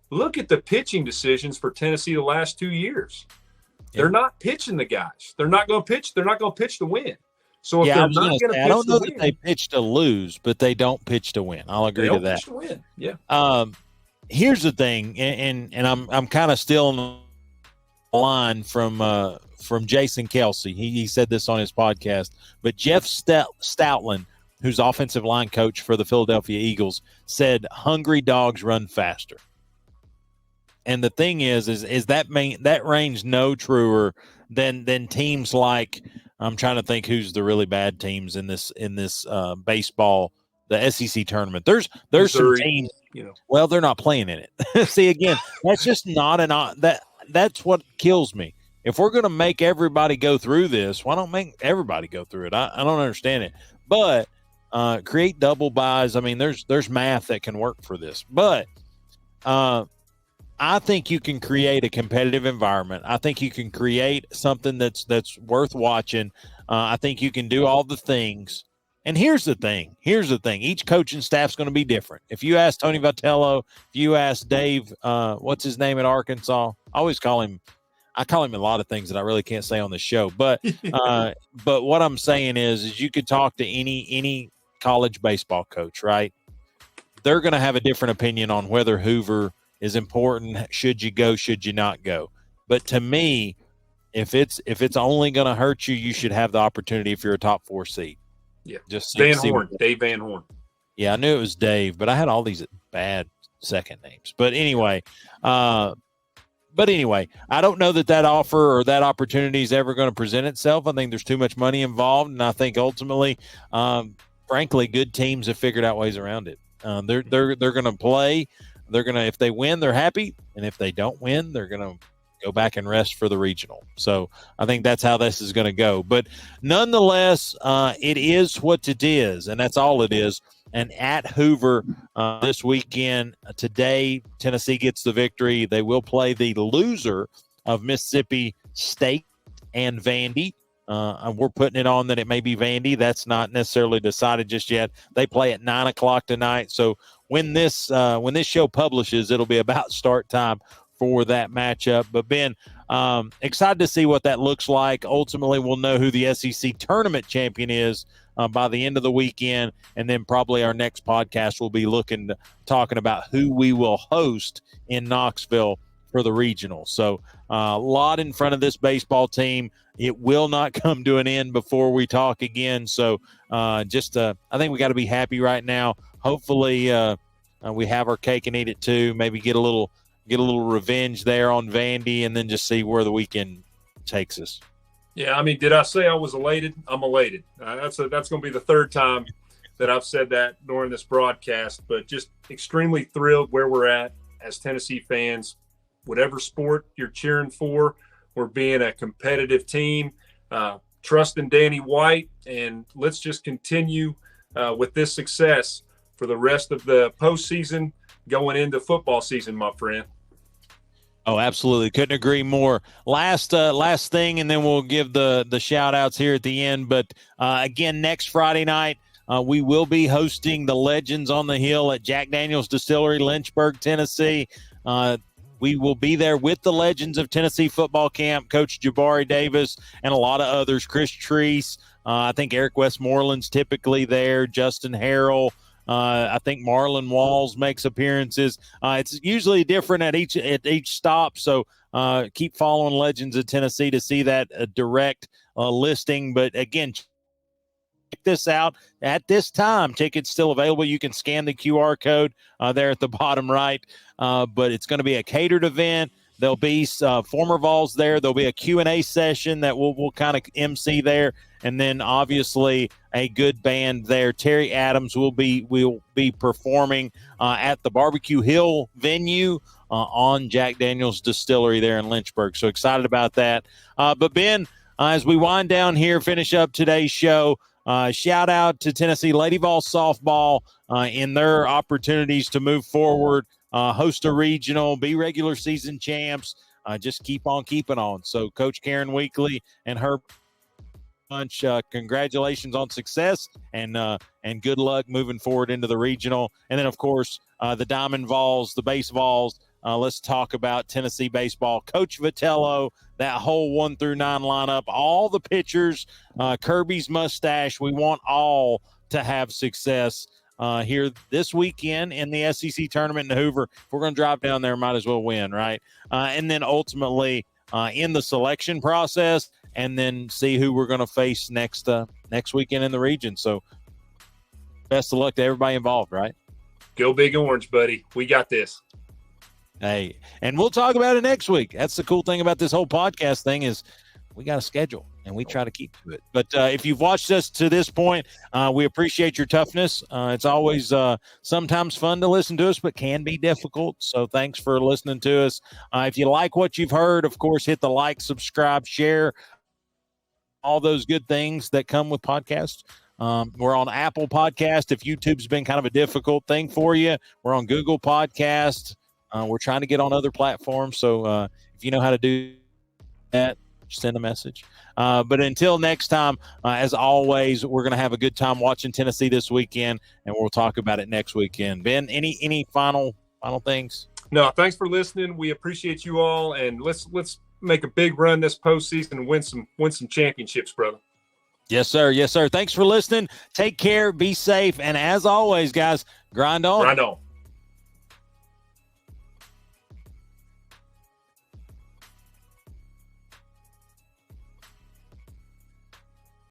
look at the pitching decisions for Tennessee the last 2 years. Yeah. They're not pitching the guys. They're not going to pitch. They're not going to pitch to win. So if they're not going to pitch I don't know to that win, they pitch to lose, but they don't pitch to win. I'll agree to that. Pitch to win. Yeah. Here's the thing, and I'm kind of still in the line from Jason Kelsey. He said this on his podcast, but Jeff Stoutland, who's offensive line coach for the Philadelphia Eagles, said hungry dogs run faster. And the thing is that range no truer than teams like, I'm trying to think who's the really bad teams in this baseball, the SEC tournament. There's Missouri, some teams, well, they're not playing in it. See, again, that's just not that's what kills me. If we're going to make everybody go through this, why don't make everybody go through it? I don't understand it. But create double buys. I mean, there's math that can work for this. But I think you can create a competitive environment. I think you can create something that's worth watching. I think you can do all the things. And here's the thing. Each coaching staff's going to be different. If you ask Tony Vitello, if you ask Dave, what's his name at Arkansas? I call him a lot of things that I really can't say on the show. But but what I'm saying is you could talk to any college baseball coach, right? They're going to have a different opinion on whether Hoover is important. Should you go? Should you not go? But to me, if it's only going to hurt you, you should have the opportunity if you're a top 4 seed. Yeah, just Dave Van Horn. Yeah, I knew it was Dave, but I had all these bad second names. But anyway, I don't know that offer or that opportunity is ever going to present itself. I think there's too much money involved, and I think ultimately, frankly, good teams have figured out ways around it. They're going to play. They're going to, if they win, they're happy. And if they don't win, they're going to go back and rest for the regional. So I think that's how this is going to go. But nonetheless, it is what it is, and that's all it is. And at Hoover this weekend, today, Tennessee gets the victory. They will play the loser of Mississippi State and Vandy. We're putting it on that it may be Vandy. That's not necessarily decided just yet. They play at 9:00 tonight. So when this show publishes, it'll be about start time for that matchup. But Ben, excited to see what that looks like. Ultimately, we'll know who the SEC tournament champion is by the end of the weekend, and then probably our next podcast will be talking about who we will host in Knoxville for the regional. So a lot in front of this baseball team. It will not come to an end before we talk again. So I think we got to be happy right now. Hopefully we have our cake and eat it too. Maybe get a little revenge there on Vandy, and then just see where the weekend takes us. Yeah, I mean, did I say I was elated? I'm elated. That's going to be the third time that I've said that during this broadcast, but just extremely thrilled where we're at as Tennessee fans. Whatever sport you're cheering for, we're being a competitive team. Trust in Danny White, and let's just continue with this success for the rest of the postseason going into football season, my friend. Oh, absolutely. Couldn't agree more. Last thing, and then we'll give the shout outs here at the end. But again, next Friday night, we will be hosting the Legends on the Hill at Jack Daniel's Distillery, Lynchburg, Tennessee. We will be there with the Legends of Tennessee football camp, Coach Jabari Davis, and a lot of others. Chris Treese, I think Eric Westmoreland's typically there, Justin Harrell. I think Marlon Walls makes appearances. It's usually different at each stop, so keep following Legends of Tennessee to see that direct listing. But again, check this out. At this time, tickets still available. You can scan the QR code there at the bottom right. But it's going to be a catered event. There'll be former Vols there. There'll be a Q&A session that we'll kind of MC there. And then obviously a good band there. Terry Adams will be performing at the Barbecue Hill venue on Jack Daniel's Distillery there in Lynchburg. So excited about that. But Ben, as we wind down here, finish up today's show, shout out to Tennessee Lady Vols softball in their opportunities to move forward, host a regional, be regular season champs, just keep on keeping on. So Coach Karen Weekly and her bunch, congratulations on success and good luck moving forward into the regional. And then, of course, the Diamond Vols, the base Vols. Let's talk about Tennessee baseball. Coach Vitello, that whole 1 through 9 lineup, all the pitchers, Kirby's mustache. We want all to have success here this weekend in the SEC tournament in Hoover. If we're going to drive down there, might as well win, right? And then ultimately in the selection process, and then see who we're going to face next weekend in the region. So best of luck to everybody involved, right? Go Big Orange, buddy. We got this. Hey, and we'll talk about it next week. That's the cool thing about this whole podcast thing is we got a schedule and we try to keep to it. But if you've watched us to this point, we appreciate your toughness. It's always sometimes fun to listen to us, but can be difficult. So thanks for listening to us. If you like what you've heard, of course, hit the like, subscribe, share, all those good things that come with podcasts. We're on Apple Podcast. If YouTube's been kind of a difficult thing for you, we're on Google Podcast. We're trying to get on other platforms. So if you know how to do that, send a message. But until next time, as always, we're going to have a good time watching Tennessee this weekend, and we'll talk about it next weekend. Ben, any final things? No, thanks for listening. We appreciate you all, and let's make a big run this postseason and win some championships, brother. Yes, sir. Yes, sir. Thanks for listening. Take care. Be safe. And as always, guys, grind on. Grind on.